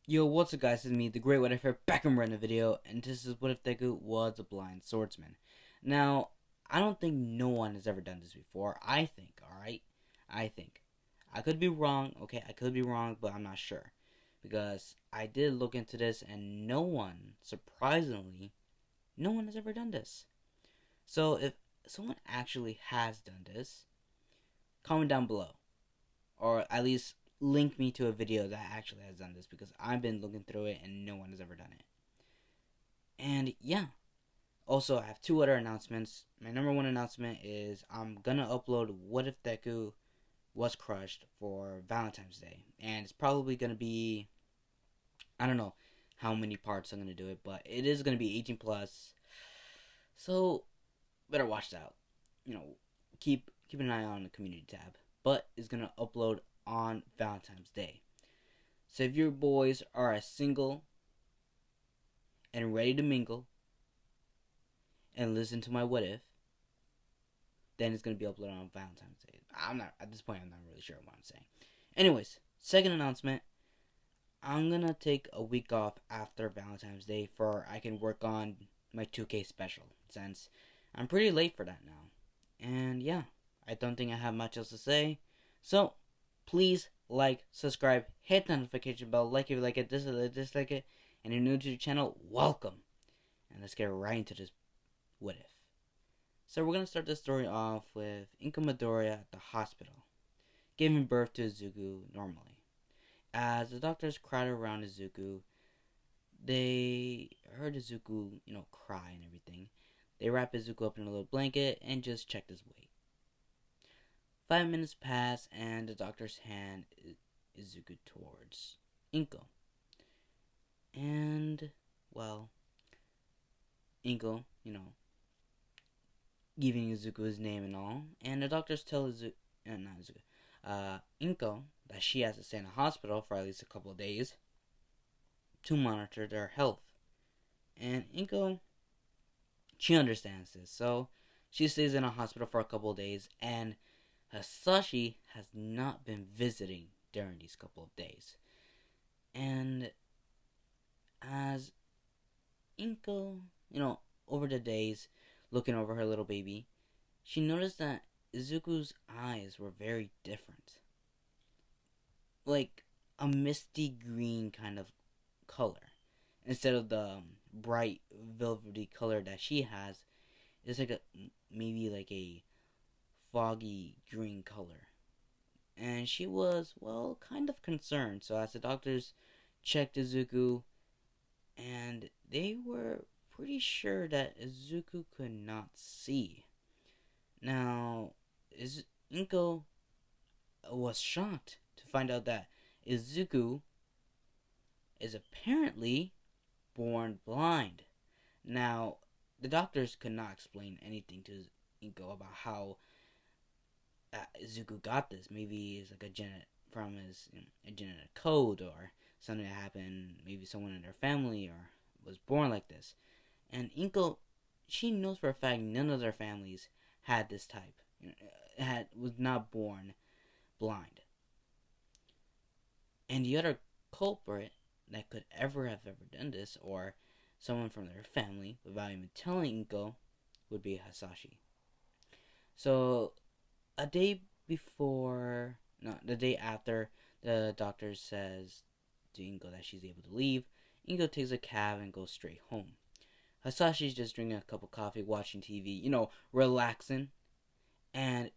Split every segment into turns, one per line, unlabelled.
Yo, what's up guys, it's me, the Great What If here, back and running the video, and this is what if Deku was a blind swordsman. Now, I don't think no one has ever done this before, I think, alright? I think. I could be wrong, okay, I could be wrong, but I'm not sure. Because I did look into this, and no one, surprisingly, no one has ever done this. So, if someone actually has done this, comment down below. Or at least link me to a video that actually has done this because I've been looking through it and no one has ever done it. And yeah, also I have two other announcements. My number one announcement is I'm gonna upload What If Deku Was Crushed for Valentine's Day, and it's probably gonna be, I don't know how many parts I'm gonna do it, but it is gonna be 18 plus. So better watch that out. You know, keep an eye on the community tab. But it's gonna upload on Valentine's Day. So if your boys are single and ready to mingle and listen to my what if, then it's gonna be uploaded on Valentine's Day. I'm not at this point. I'm not really sure what I'm saying. Anyways, second announcement. I'm gonna take a week off after Valentine's Day for I can work on my 2K special since I'm pretty late for that now. And yeah, I don't think I have much else to say. So please like, subscribe, hit the notification bell, like if you like it, dislike it, and if you're new to the channel, welcome. And let's get right into this what if. So we're gonna start the story off with Inka Midoriya at the hospital, giving birth to Izuku normally. As the doctors crowd around Izuku, they heard Izuku, cry and everything. They wrap Izuku up in a little blanket and just checked his weight. 5 minutes pass and the doctor's hand Izuku towards Inko. And, well, Inko, giving Izuku his name and all. And the doctors tell not Izuku, Inko that she has to stay in the hospital for at least a couple of days to monitor their health. And Inko, she understands this, so she stays in a hospital for a couple of days. And Hasashi has not been visiting during these couple of days. And as Inko, over the days, looking over her little baby, she noticed that Izuku's eyes were very different. Like a misty green kind of color. Instead of the bright velvety color that she has, it's like maybe like a foggy green color. And she was, well, kind of concerned. So as the doctors checked Izuku, and they were pretty sure that Izuku could not see. Now, Inko was shocked to find out that Izuku is apparently born blind. Now, the doctors could not explain anything to Inko about how Izuku got this. Maybe it's like a genetic code or something that happened. Maybe someone in their family or was born like this. And Inko, she knows for a fact none of their families had this type. Was not born blind. And the other culprit that could have ever done this, or someone from their family, without even telling Inko, would be Hasashi. So, a day before, no, the day after, the doctor says to Inko that she's able to leave. Inko takes a cab and goes straight home. Hasashi's just drinking a cup of coffee, watching TV, relaxing. And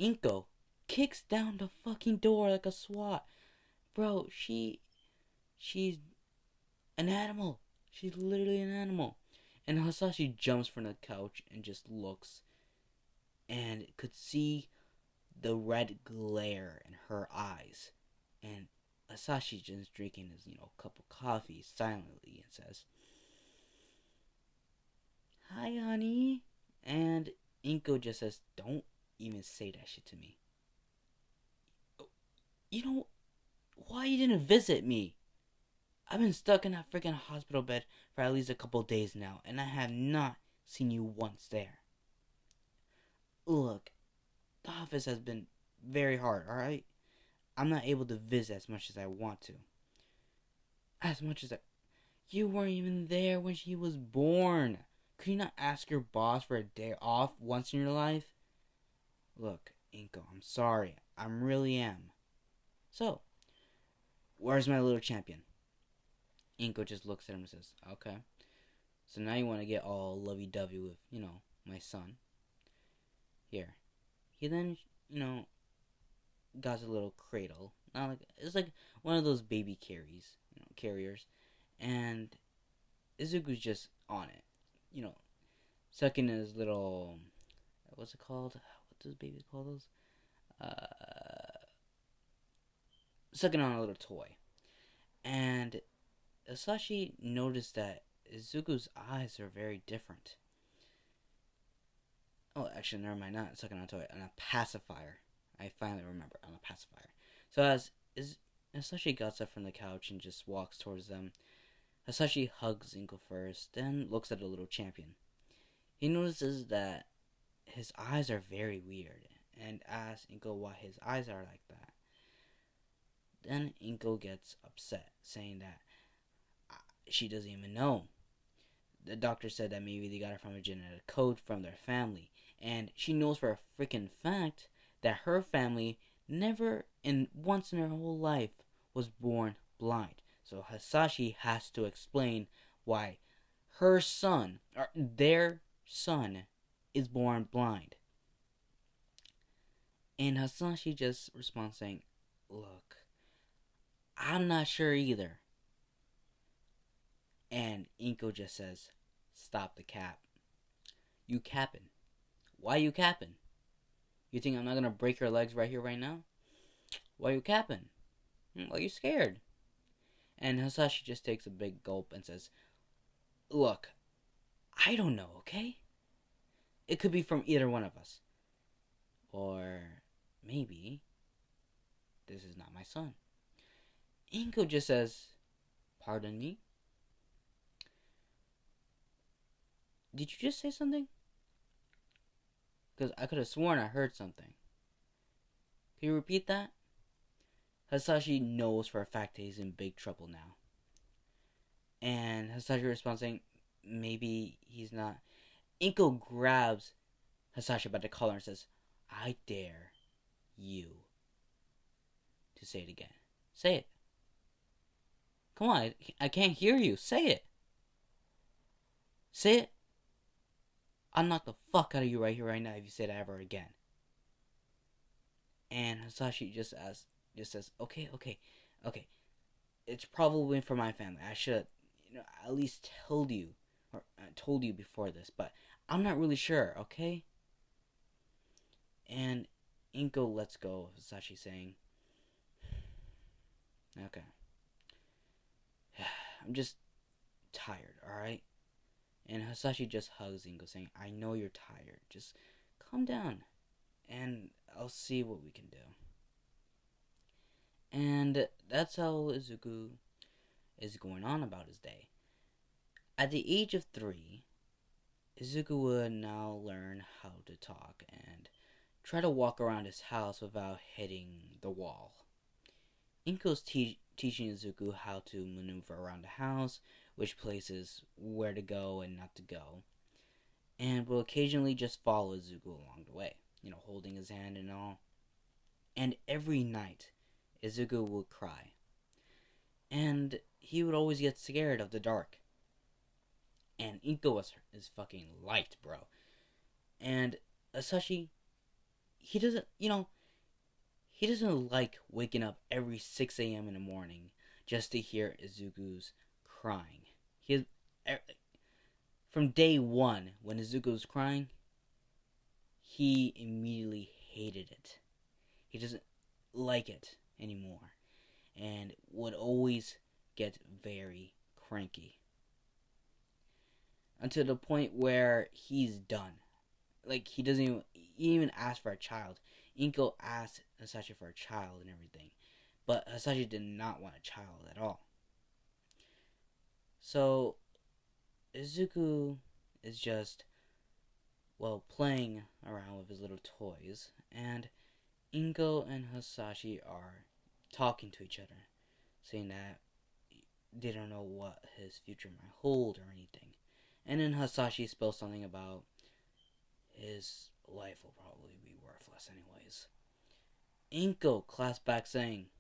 Inko kicks down the fucking door like a SWAT. Bro, she's an animal. She's literally an animal. And Hasashi jumps from the couch and just looks and could see the red glare in her eyes. And Hasashi just drinking his, cup of coffee silently and says, "Hi, honey." And Inko just says, "Don't even say that shit to me. You know, why you didn't visit me? I've been stuck in that freaking hospital bed for at least a couple days now, and I have not seen you once there. Look, the office has been very hard, alright? I'm not able to visit as much as I want to. as much as that. You weren't even there when she was born. Could you not ask your boss for a day off once in your life? Look, Inko, I'm sorry. I really am. So, where's my little champion? Inko just looks at him and says, okay. So now you want to get all lovey-dovey with, my son. Here. He then, got a little cradle. Not like it's like one of those baby carriers. And Izuku's just on it. Sucking his little, what's it called? What does babies call those? Sucking on a little toy. And Asashi noticed that Izuku's eyes are very different. Oh, actually, never mind. Not sucking on a toy, on a pacifier. I finally remember, on a pacifier. So as Asashi gets up from the couch and just walks towards them, Asashi hugs Inko first, then looks at the little champion. He notices that his eyes are very weird, and asks Inko why his eyes are like that. Then Inko gets upset, saying that she doesn't even know. The doctor said that maybe they got it from a genetic code from their family, and she knows for a freaking fact that her family never once in her whole life was born blind. So Hasashi has to explain why her son, or their son, is born blind. And Hasashi just responds saying, look, I'm not sure either. And Inko just says, stop the cap. You capping. Why you capping? You think I'm not gonna break your legs right here, right now? Why you capping? Why you scared? And Hasashi just takes a big gulp and says, look, I don't know, okay? It could be from either one of us. Or maybe this is not my son. Inko just says, pardon me? Did you just say something? Because I could have sworn I heard something. Can you repeat that? Hasashi knows for a fact that he's in big trouble now. And Hasashi responds saying, maybe he's not. Inko grabs Hasashi by the collar and says, I dare you to say it again. Say it. Come on, I can't hear you. Say it. Say it. I'll knock the fuck out of you right here, right now if you say that ever again. And Hasashi just says, okay. It's probably for my family. I should, at least told you before this, but I'm not really sure, okay? And Inko lets go of Hasashi saying, okay. I'm just tired, alright? And Hasashi just hugs Inko saying, I know you're tired. Just calm down. And I'll see what we can do. And that's how Izuku is going on about his day. At the age of 3, Izuku would now learn how to talk and try to walk around his house without hitting the wall. Inko's teaching Izuku how to maneuver around the house, which places where to go and not to go, and will occasionally just follow Izuku along the way, holding his hand and all. And every night, Izuku would cry. And he would always get scared of the dark. And Inko is fucking light, bro. And Asashi, he doesn't like waking up every 6 a.m. in the morning just to hear Izuku's crying. From day one, when Izuku was crying, he immediately hated it. He doesn't like it anymore, and would always get very cranky. Until the point where he's done. Like, he doesn't even ask for a child. Inko asked Hasashi for a child and everything, but Hasashi did not want a child at all. So, Izuku is just, playing around with his little toys, and Inko and Hasashi are talking to each other, saying that they don't know what his future might hold or anything. And then Hasashi spills something about his life will probably be worthless anyways. Inko claps back saying,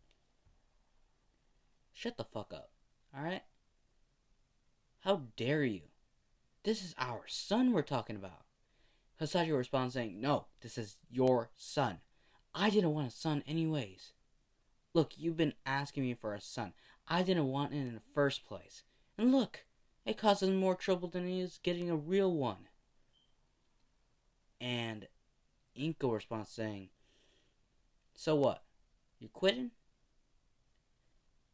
"Shut the fuck up, alright? How dare you? This is our son we're talking about." Hasashi responds saying, "No, this is your son. I didn't want a son anyways. Look, you've been asking me for a son. I didn't want it in the first place. And look, it causes more trouble than it is getting a real one." And Inko responds saying, "So what? You quitting?"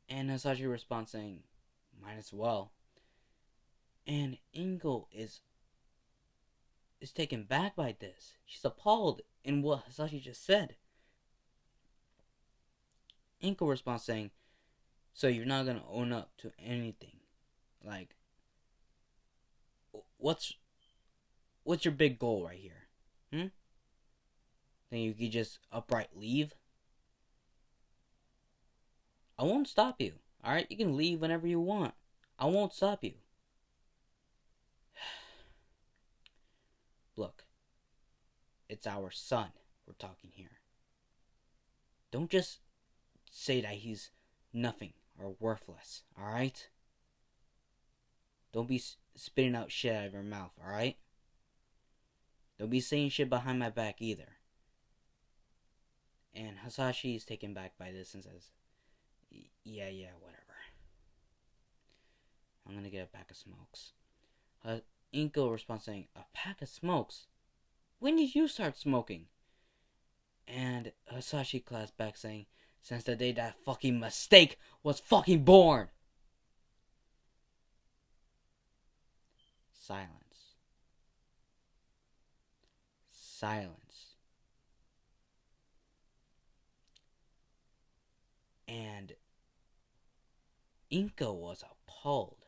And Hasashi responds saying, "Might as well." And Inko is taken back by this. She's appalled in what Hasashi just said. Inko responds saying, "So you're not gonna own up to anything? Like, what's your big goal right here? Think you could just upright leave? I won't stop you. Alright, you can leave whenever you want. I won't stop you." Look, it's our son we're talking here. Don't just say that he's nothing or worthless, alright? Don't be spitting out shit out of your mouth, alright? Don't be saying shit behind my back either. And Hasashi is taken back by this and says, yeah, whatever. I'm gonna get a pack of smokes." Inko responds saying, "A pack of smokes? When did you start smoking?" And Hasashi claps back saying, "Since the day that fucking mistake was fucking born." Silence. Silence. And Inko was appalled.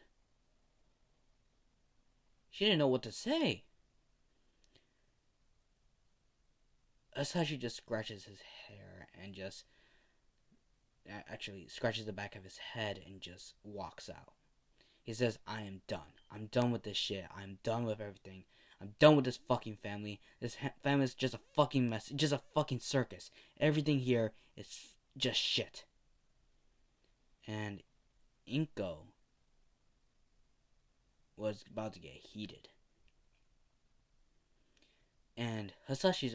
She didn't know what to say. Hasashi just scratches his hair and just actually scratches the back of his head and just walks out. He says, "I am done. I'm done with this shit. I'm done with everything. I'm done with this fucking family. This family is just a fucking mess. Just a fucking circus. Everything here is just shit." And Inko was about to get heated. And Hasashi,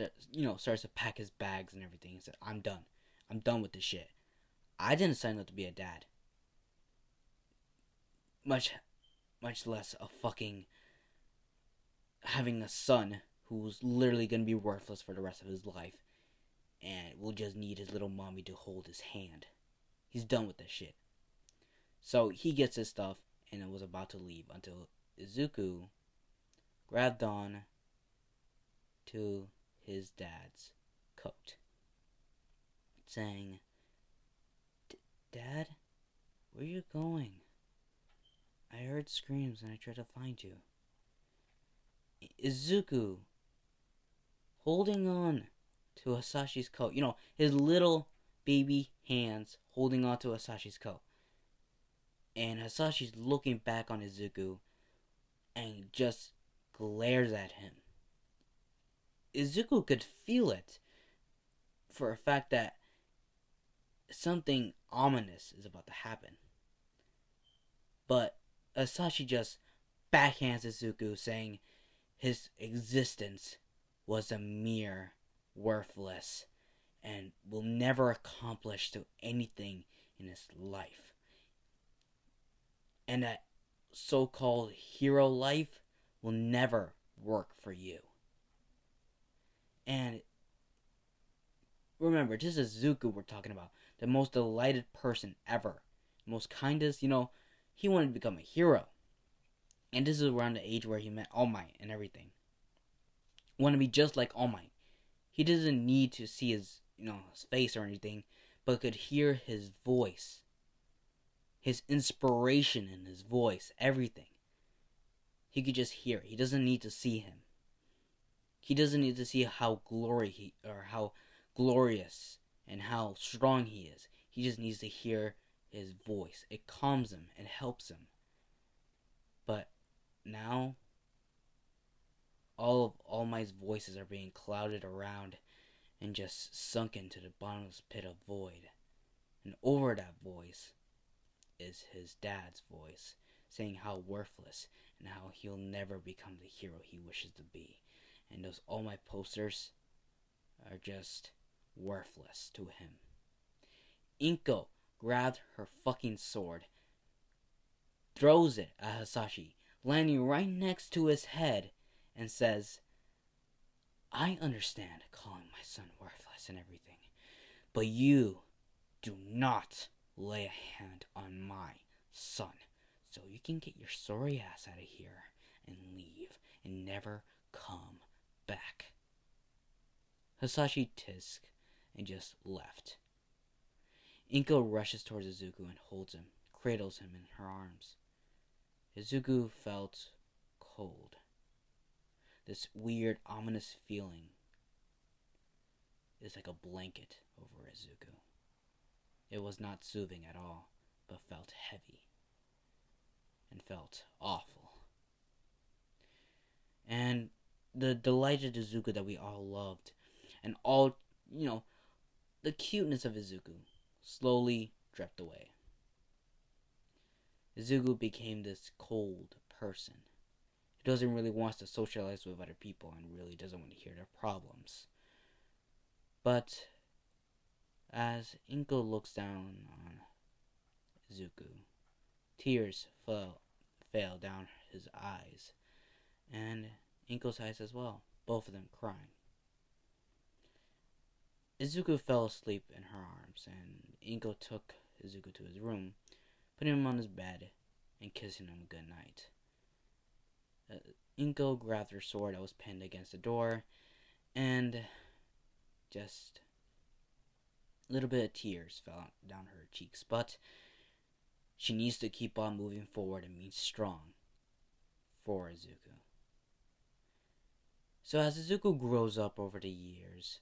starts to pack his bags and everything. He said, "I'm done. I'm done with this shit. I didn't sign up to be a dad. Much less a fucking having a son who's literally gonna be worthless for the rest of his life and will just need his little mommy to hold his hand. He's done with this shit." So he gets his stuff and was about to leave until Izuku grabbed on to his dad's coat, saying, "Dad, where are you going? I heard screams and I tried to find you." Izuku, holding on to Hasashi's coat, his little baby hands holding on to Hasashi's coat. And Hasashi's looking back on Izuku and just glares at him. Izuku could feel it for a fact that something ominous is about to happen. But Hasashi just backhands Izuku, saying his existence was a mere worthless and will never accomplish to anything in his life. And that so-called hero life will never work for you. And remember, this is Zuko we're talking about. The most delighted person ever. Most kindest, he wanted to become a hero. And this is around the age where he met All Might and everything. Want to be just like All Might. He doesn't need to see his face or anything, but could hear his voice. His inspiration in his voice, everything. He could just hear it. He doesn't need to see him. He doesn't need to see how glorious and how strong he is. He just needs to hear his voice. It calms him and helps him. But now, all of All Might's voices are being clouded around and just sunk into the bottomless pit of void. And over that voice is his dad's voice, saying how worthless and how he'll never become the hero he wishes to be. And those All Might posters are just worthless to him. Inko grabbed her fucking sword, throws it at Hasashi, landing right next to his head, and says, I understand calling my son worthless and everything, but you do not lay a hand on my son, so you can get your sorry ass out of here and leave and never come back. Hasashi tisked and just left. Inko rushes towards Izuku and holds him, cradles him in her arms. Izuku felt cold. This weird, ominous feeling is like a blanket over Izuku. It was not soothing at all, but felt heavy and felt awful. And the delighted Izuku that we all loved, and all, the cuteness of Izuku slowly dripped away. Izuku became this cold person. He doesn't really want to socialize with other people and really doesn't want to hear their problems. But as Inko looks down on Izuku, tears fell down his eyes, and Inko's eyes as well, both of them crying. Izuku fell asleep in her arms, and Inko took Izuku to his room, putting him on his bed, and kissing him good night. Inko grabbed her sword that was pinned against the door, and just a little bit of tears fell down her cheeks, but she needs to keep on moving forward and be strong for Izuku. So as Izuku grows up over the years,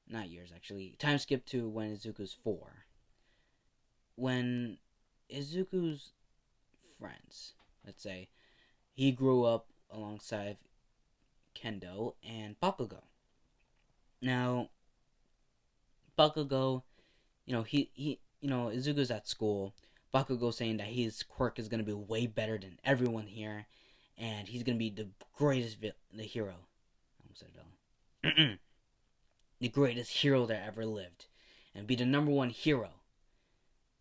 not years actually, time skip to when Izuku's 4. When Izuku's friends, let's say, he grew up alongside Kendo and Bakugo. Now, Bakugo, Izuku's at school. Bakugo saying that his quirk is going to be way better than everyone here, and he's going to be the greatest the hero. I almost said villain. The greatest hero that ever lived, and be the #1 hero.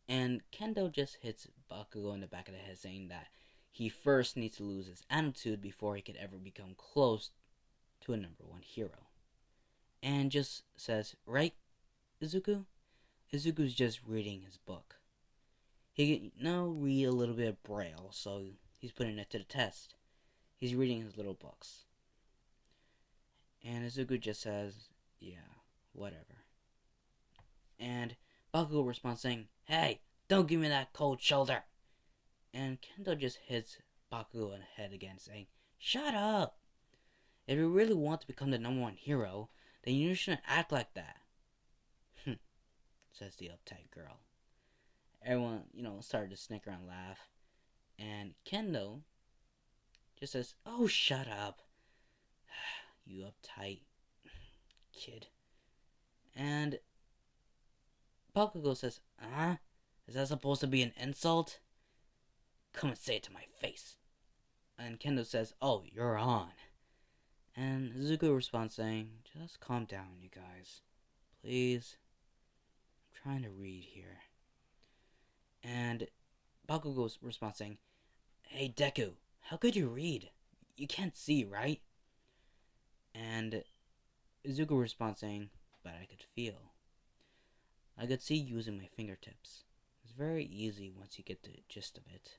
And Kendo just hits Bakugo in the back of the head, saying that he first needs to lose his attitude before he could ever become close to a #1 hero. And just says, right, Izuku? Izuku's just reading his book. He can now read a little bit of Braille, so he's putting it to the test. He's reading his little books. And Izuku just says, yeah, whatever. And Bakugo responds saying, hey, don't give me that cold shoulder. And Kendo just hits Bakugo in the head again, saying, shut up. If you really want to become the #1 hero, then you shouldn't act like that. Says the uptight girl. Everyone, started to snicker and laugh. And Kendo just says, oh, shut up. You uptight kid. And Bakugo says, is that supposed to be an insult? Come and say it to my face. And Kendo says, oh, you're on. And Izuku responds saying, just calm down, you guys. Please. I'm trying to read here. And Bakugo responds saying, hey, Deku, how could you read? You can't see, right? And Izuku responds saying, but I could feel. I could see using my fingertips. It's very easy once you get the gist of it.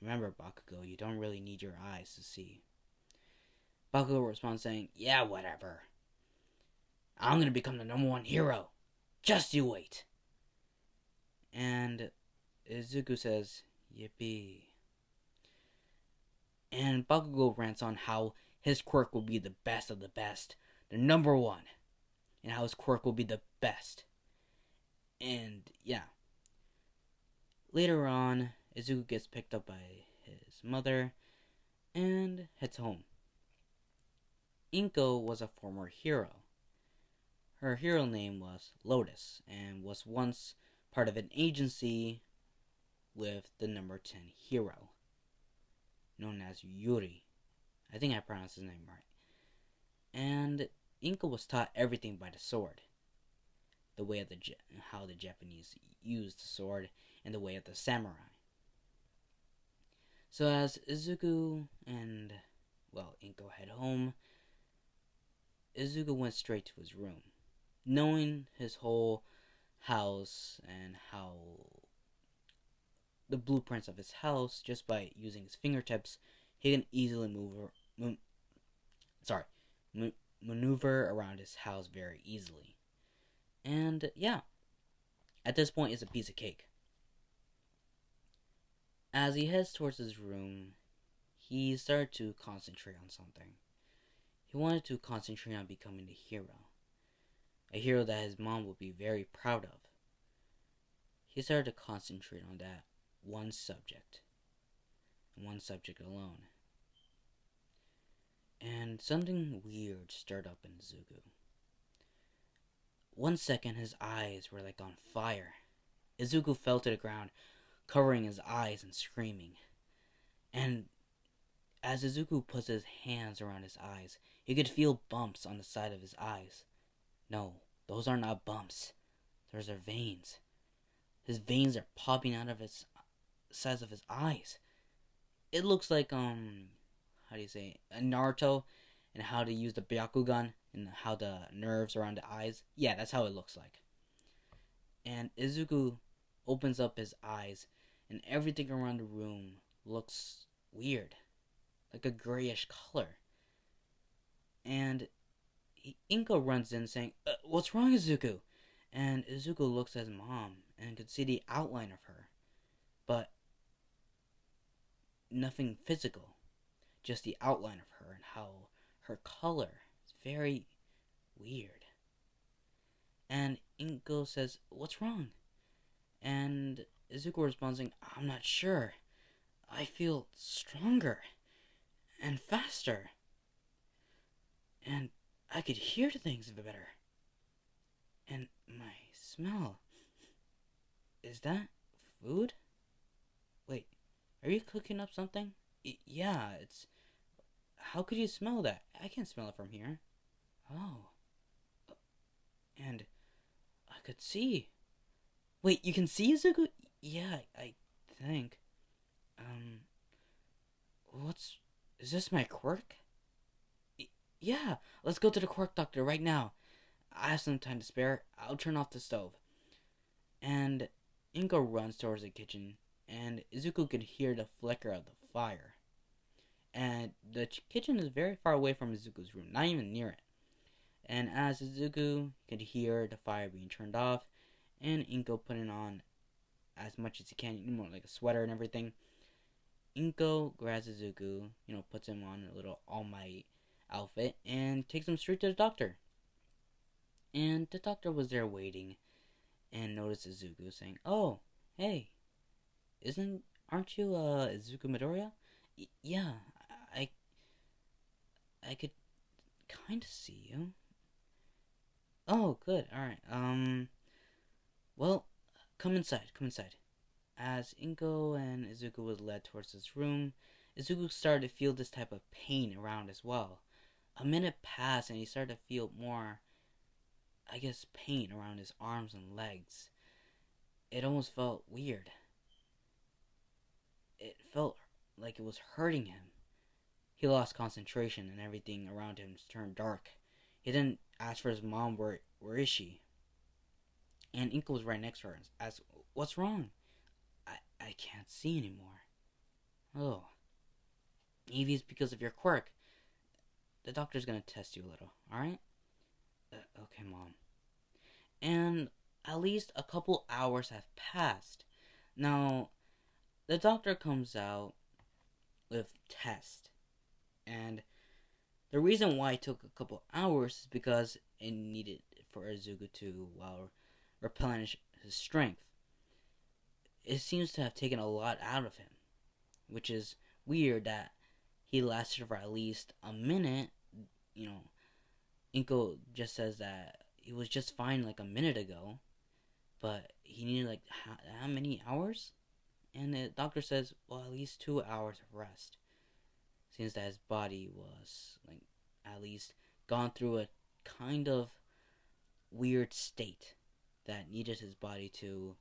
Remember, Bakugo, you don't really need your eyes to see. Bakugo responds saying, yeah, whatever. I'm gonna become the #1 hero. Just you wait. And Izuku says, yippee. And Bakugo rants on how his quirk will be the best of the best, the #1, and how his quirk will be the best. And yeah, Later on, Izuku gets picked up by his mother and heads home. Inko was a former hero. Her hero name was Lotus and was once part of an agency with the number 10 hero, known as Yuri. I think I pronounced his name right. And Inko was taught everything by the sword. The way of how the Japanese used the sword and the way of the samurai. So as Izuku and, Inko head home, Izuku went straight to his room. Knowing his whole house and how the blueprints of his house, just by using his fingertips, he can easily maneuver around his house very easily. And yeah, at this point, it's a piece of cake. As he heads towards his room, he started to concentrate on something. He wanted to concentrate on becoming a hero that his mom would be very proud of. He started to concentrate on that one subject alone. And something weird stirred up in Izuku. 1 second, his eyes were like on fire. Izuku fell to the ground, covering his eyes and screaming. And as Izuku puts his hands around his eyes, he could feel bumps on the side of his eyes. No, those are not bumps. Those are veins. His veins are popping out of his sides of his eyes. It looks like how do you say, a Naruto, and how to use the Byakugan and how the nerves around the eyes. Yeah, that's how it looks like. And Izuku opens up his eyes, and everything around the room looks weird, like a grayish color. And Inko runs in saying, "What's wrong, Izuku?" And Izuku looks at his mom and could see the outline of her, but nothing physical, just the outline of her and how her color is very weird. And Inko says, "What's wrong?" And Izuku responds saying, "I'm not sure. I feel stronger and faster. And I could hear things better. And my smell. Is that food? Wait, are you cooking up something?" Yeah, it's... How could you smell that? I can't smell it from here." "Oh. And I could see." "Wait, you can see, Izuku?" "Yeah, I think. What's... Is this my quirk?" "Yeah, let's go to the quirk doctor right now. I have some time to spare. I'll turn off the stove." And Inko runs towards the kitchen, and Izuku could hear the flicker of the fire. And the kitchen is very far away from Izuku's room, not even near it. And as Izuku could hear the fire being turned off, and Inko putting on as much as he can, like a sweater and everything, Inko grabs Izuku, puts him on a little All Might outfit, and takes him straight to the doctor. And the doctor was there waiting, and noticed Izuku, saying, "Oh, hey, aren't you Izuku Midoriya?" "Yeah, I I could kind of see you." "Oh, good, alright, well, come inside. As Inko and Izuku was led towards his room, Izuku started to feel this type of pain around as well. A minute passed and he started to feel more, pain around his arms and legs. It almost felt weird. It felt like it was hurting him. He lost concentration and everything around him turned dark. He then asked for his mom, where is she? And Inko was right next to her and asked, "What's wrong?" I can't see anymore." "Oh, maybe it's because of your quirk. The doctor's gonna test you a little, alright?" "Okay, Mom." And at least a couple hours have passed. Now, the doctor comes out with tests. And the reason why it took a couple hours is because it needed for Izuku to, replenish his strength. it seems to have taken a lot out of him, which is weird that he lasted for at least a minute. You know, Inko just says that he was just fine like a minute ago, but he needed like how many hours? And the doctor says, well, at least 2 hours of rest. Seems that his body was like at least gone through a kind of weird state that needed his body to,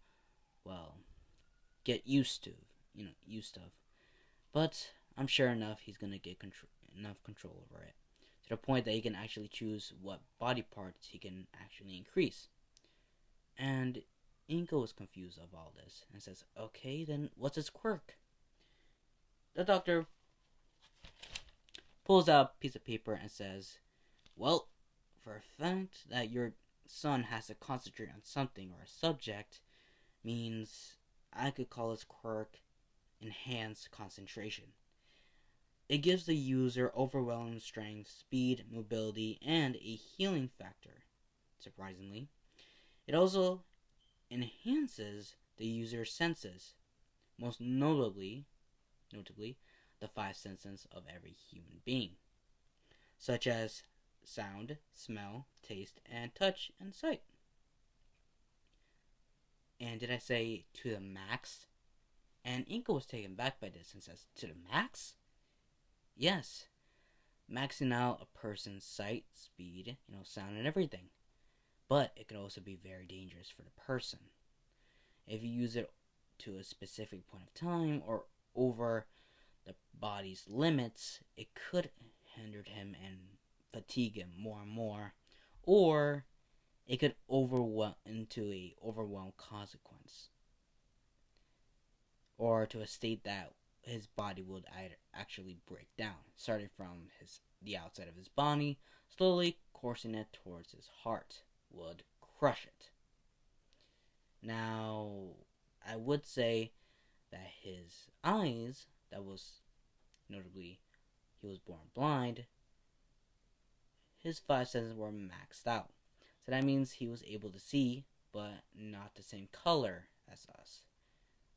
well, get used to, used of. But I'm sure enough he's gonna get enough control over it to the point that he can actually choose what body parts he can actually increase. And Inko is confused of all this and says, "Okay, then what's his quirk?" The doctor pulls out a piece of paper and says, "Well, for a fact that your son has to concentrate on something or a subject means I could call his quirk enhanced concentration. It gives the user overwhelming strength, speed, mobility, and a healing factor. Surprisingly, it also enhances the user's senses, most notably the five senses of every human being, such as sound, smell, taste, and touch and sight." And did I say to the max? And Inko was taken back by this and says, "To the max?" Yes, maxing out a person's sight, speed, sound, and everything. But it can also be very dangerous for the person. If you use it to a specific point of time or over the body's limits, it could hinder him and fatigue him more and more, or it could overwhelm into a overwhelmed consequence, or to a state that his body would actually break down, starting from the outside of his body, slowly coursing it towards his heart, would crush it. Now, I would say that his eyes, that was notably, he was born blind, his five senses were maxed out. So that means he was able to see, but not the same color as us.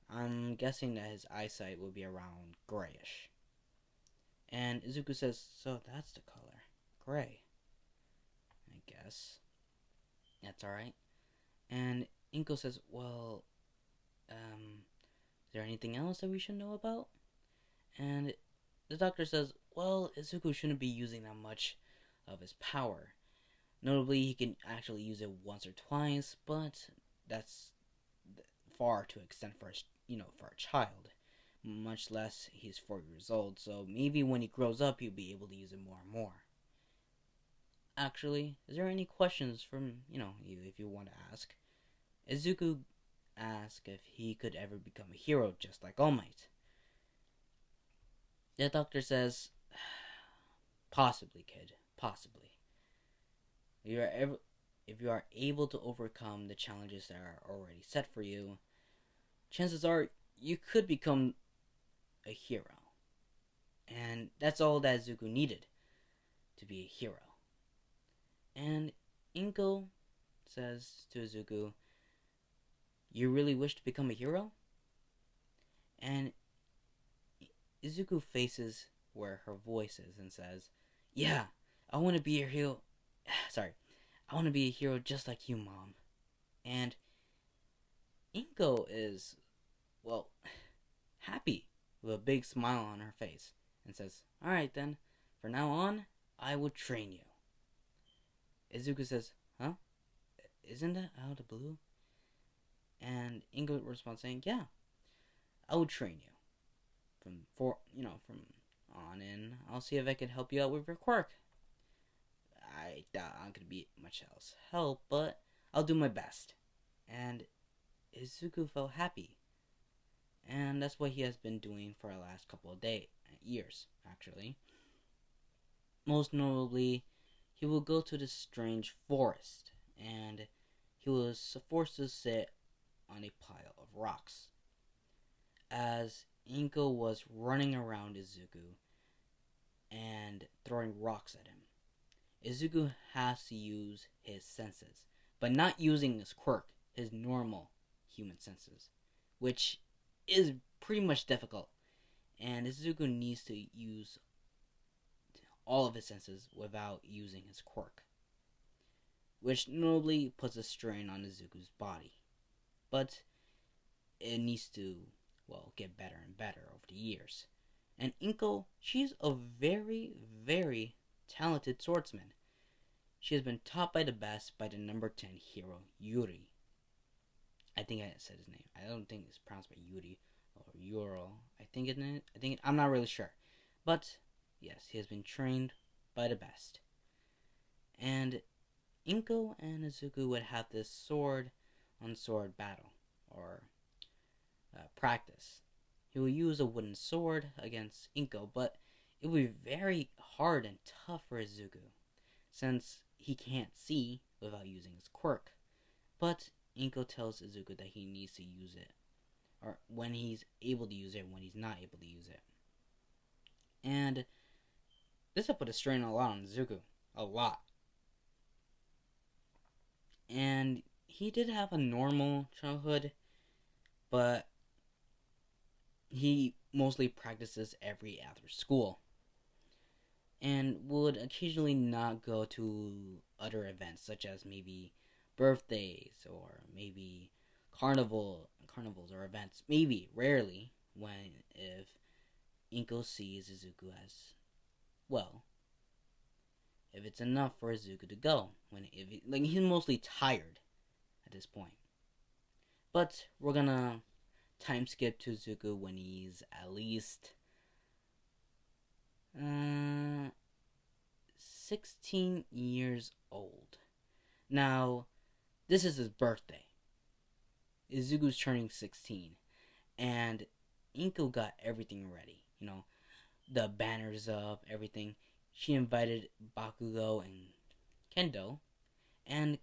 I'm guessing that his eyesight would be around grayish. And Izuku says, "So that's the color. Gray. I guess. That's alright." And Inko says, "Well, is there anything else that we should know about?" And the doctor says, "Well, Izuku shouldn't be using that much of his power. Notably, he can actually use it once or twice, but that's far too extent for for a child. Much less he's 4 years old, so maybe when he grows up he'll be able to use it more and more. Actually, is there any questions from, you if you want to ask?" Izuku asked if he could ever become a hero just like All Might. The doctor says, "Possibly, kid, possibly. If you are able to overcome the challenges that are already set for you, chances are you could become a hero." And that's all that Izuku needed to be a hero. And Inko says to Izuku, "You really wish to become a hero?" And Izuku faces where her voice is and says, "Yeah, I want to be a hero. Sorry, I want to be a hero just like you, Mom." And Inko is, well, happy with a big smile on her face and says, "Alright then, from now on, I will train you." Izuku says, "Huh? Isn't that out of the blue?" And Ingo responds saying, "Yeah, I will train you. From on in, I'll see if I can help you out with your quirk. I doubt I'm gonna be much else help, but I'll do my best." And Izuku felt happy. And that's what he has been doing for the last couple of years, actually. Most notably, he will go to this strange forest, and he was forced to sit on a pile of rocks. As Inko was running around Izuku and throwing rocks at him, Izuku has to use his senses, but not using his quirk, his normal human senses, which is pretty much difficult. And Izuku needs to use all of his senses without using his quirk, which notably puts a strain on Izuku's body. But it needs to, well, get better and better over the years. And Inko, she's a very, very talented swordsman. She has been taught by the best by the number 10 hero, Yuri. I think I said his name. I don't think it's pronounced by Yuri or Yuro. I'm not really sure. But, yes, he has been trained by the best. And Inko and Izuku would have this sword on sword battle, or practice. He will use a wooden sword against Inko, but it will be very hard and tough for Izuku, since he can't see without using his quirk. But Inko tells Izuku that he needs to use it, or when he's able to use it, when he's not able to use it. And this will put a strain a lot on Izuku. A lot. And he did have a normal childhood, but he mostly practices every after school, and would occasionally not go to other events, such as maybe birthdays or maybe carnivals or events. Maybe rarely, when if Inko sees Izuku as, well, if it's enough for Izuku to go, he's mostly tired at this point. But we're gonna time skip to Izuku when he's at least 16 years old. Now, this is his birthday. Izuku's turning 16, and Inko got everything ready. The banners up, everything. She invited Bakugo and Kendo, and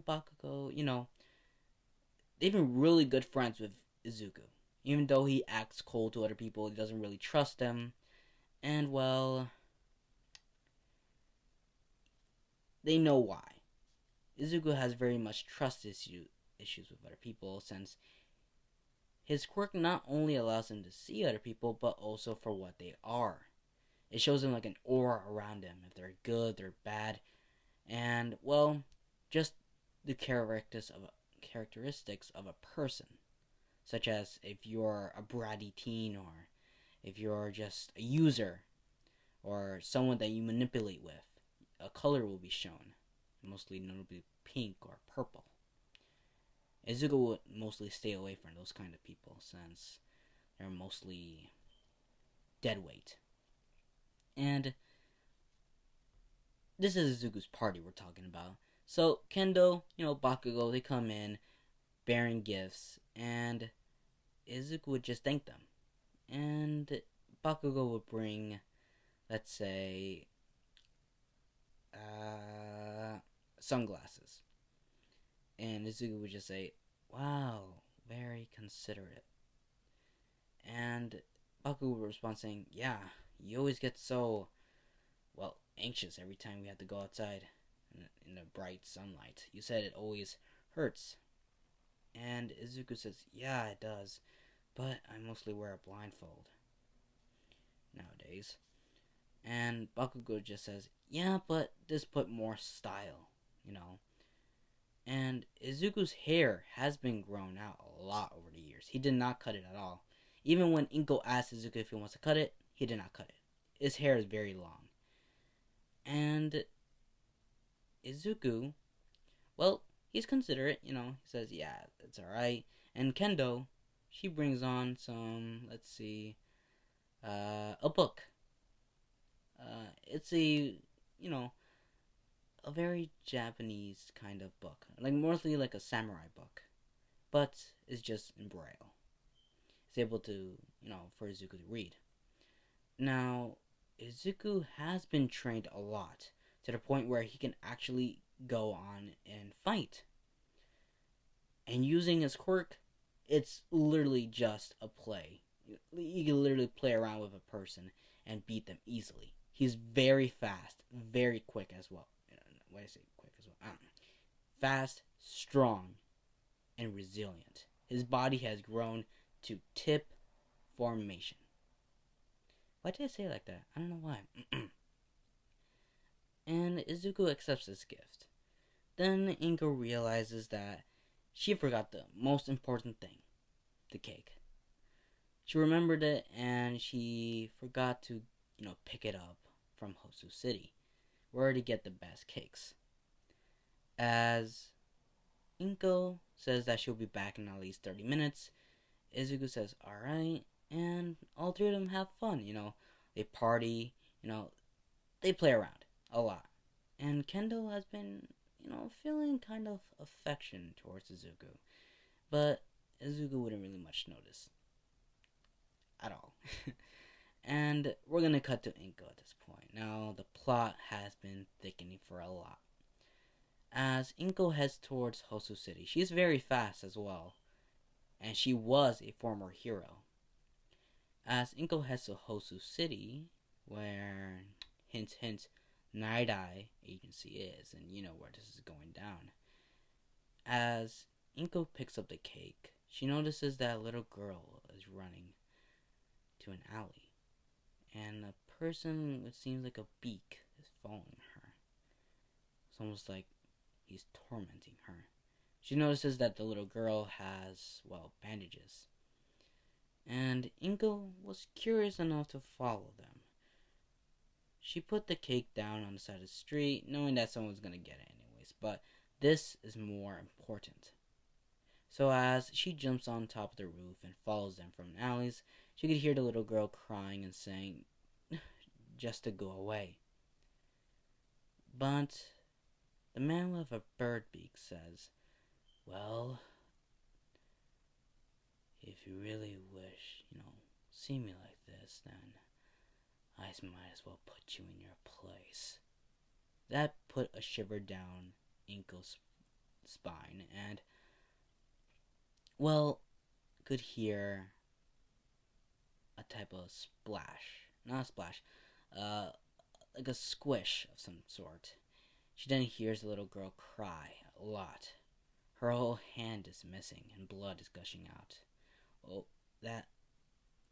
Bakugo, they've been really good friends with Izuku. Even though he acts cold to other people, he doesn't really trust them. And, well, they know why. Izuku has very much trust issues with other people, since his quirk not only allows him to see other people, but also for what they are. It shows him like an aura around them, if they're good, they're bad, and, well, just the characteristics of a person. Such as if you're a bratty teen, or if you're just a user, or someone that you manipulate with, a color will be shown, mostly notably pink or purple. Izuku would mostly stay away from those kind of people, since they're mostly deadweight. And this is Izuku's party we're talking about. So Kendo, Bakugo, they come in bearing gifts, and Izuku would just thank them. And Bakugo would bring, let's say, sunglasses. And Izuku would just say, "Wow, very considerate." And Bakugo would respond saying, "Yeah, you always get so, well, anxious every time we have to go outside in the bright sunlight. You said it always hurts." And Izuku says, "Yeah, it does, but I mostly wear a blindfold nowadays." And Bakugo just says, "Yeah, but this put more style, And Izuku's hair has been grown out a lot over the years. He did not cut it at all. Even when Inko asked Izuku if he wants to cut it, he did not cut it. His hair is very long. And Izuku, well, he's considerate, He says, "Yeah, it's alright." And Kendo, she brings on some, let's see, a book. It's a very Japanese kind of book. Mostly like a samurai book. But it's just in Braille. It's able to, for Izuku to read. Now, Izuku has been trained a lot, to the point where he can actually go on and fight. And using his quirk, it's literally just a play. You can literally play around with a person and beat them easily. He's very fast, very quick as well. Why do I say quick as well? Fast, strong, and resilient. His body has grown to tip formation. Why did I say it like that? I don't know why. And Izuku accepts this gift. Then Inko realizes that she forgot the most important thing, the cake. She remembered it and she forgot to, pick it up from Hosu City, where to get the best cakes. As Inko says that she'll be back in at least 30 minutes, Izuku says, alright, and all three of them have fun, They party, they play around a lot. And Kendo has been, feeling kind of affection towards Izuku. But Izuku wouldn't really much notice. At all. And we're gonna cut to Inko at this point. Now, the plot has been thickening for a lot. As Inko heads towards Hosu City, she's very fast as well. And she was a former hero. As Inko heads to Hosu City, where, hint hint, Night Eye Agency is, and you know where this is going down. As Inko picks up the cake, she notices that a little girl is running to an alley, and a person that seems like a beak is following her. It's almost like he's tormenting her. She notices that the little girl has, bandages. And Inko was curious enough to follow them. She put the cake down on the side of the street, knowing that someone was going to get it anyways, but this is more important. So as she jumps on top of the roof and follows them from the alleys, she could hear the little girl crying and saying, just to go away. But the man with a bird beak says, well, if you really wish, see me like this, then I might as well put you in your place. That put a shiver down Inko's spine, and, could hear a type of splash. Not a splash, like a squish of some sort. She then hears the little girl cry a lot. Her whole hand is missing and blood is gushing out. Oh, that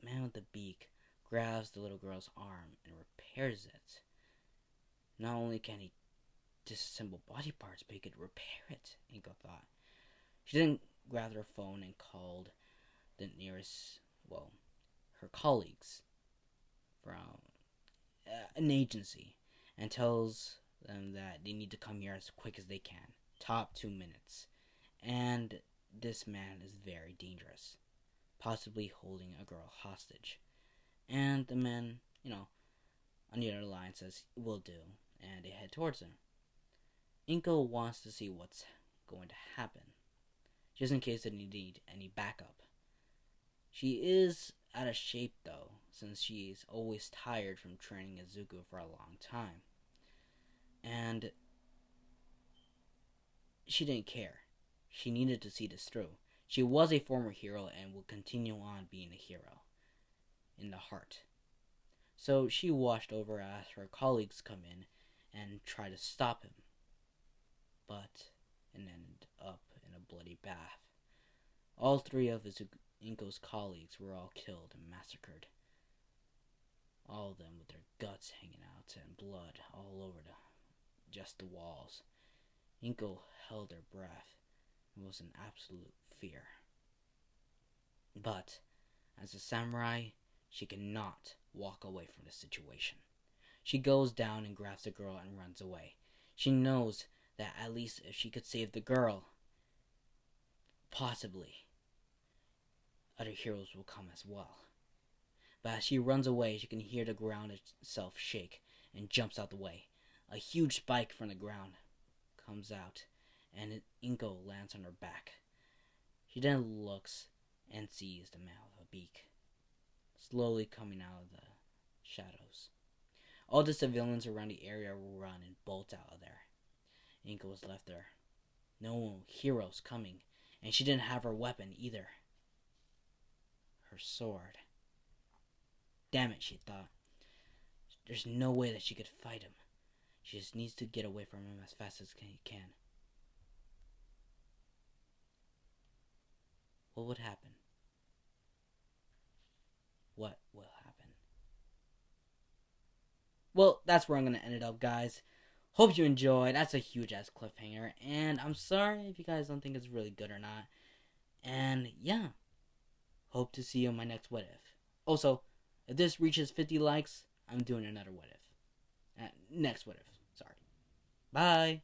man with the beak grabs the little girl's arm and repairs it. Not only can he disassemble body parts, but he could repair it, Inko thought. She then grabbed her phone and called the nearest, her colleagues from an agency and tells them that they need to come here as quick as they can. Top 2 minutes. And this man is very dangerous, possibly holding a girl hostage. And the man, on the other line says, will do, and they head towards him. Inko wants to see what's going to happen, just in case they need any backup. She is out of shape though, since she's always tired from training Izuku for a long time. And she didn't care. She needed to see this through. She was a former hero and will continue on being a hero in the heart. So she watched over as her colleagues come in and try to stop him. But it ended up in a bloody bath. All 3 of Inko's colleagues were all killed and massacred. All of them with their guts hanging out and blood all over just the walls. Inko held her breath and was in absolute fear. But as a samurai, she cannot walk away from the situation. She goes down and grabs the girl and runs away. She knows that at least if she could save the girl, possibly other heroes will come as well. But as she runs away, she can hear the ground itself shake and jumps out the way. A huge spike from the ground comes out and Inko lands on her back. She then looks and sees the man with a beak slowly coming out of the shadows. All the civilians around the area run and bolt out of there. Inko was left there. No heroes coming, and she didn't have her weapon either. Her sword. Damn it, she thought. There's no way that she could fight him. She just needs to get away from him as fast as she can. what would happen? What will happen? Well, that's where I'm going to end it up, guys. Hope you enjoyed. That's a huge ass cliffhanger. And I'm sorry if you guys don't think it's really good or not. And yeah, hope to see you in my next What If. Also, if this reaches 50 likes, I'm doing another What If. Next What If. Sorry. Bye.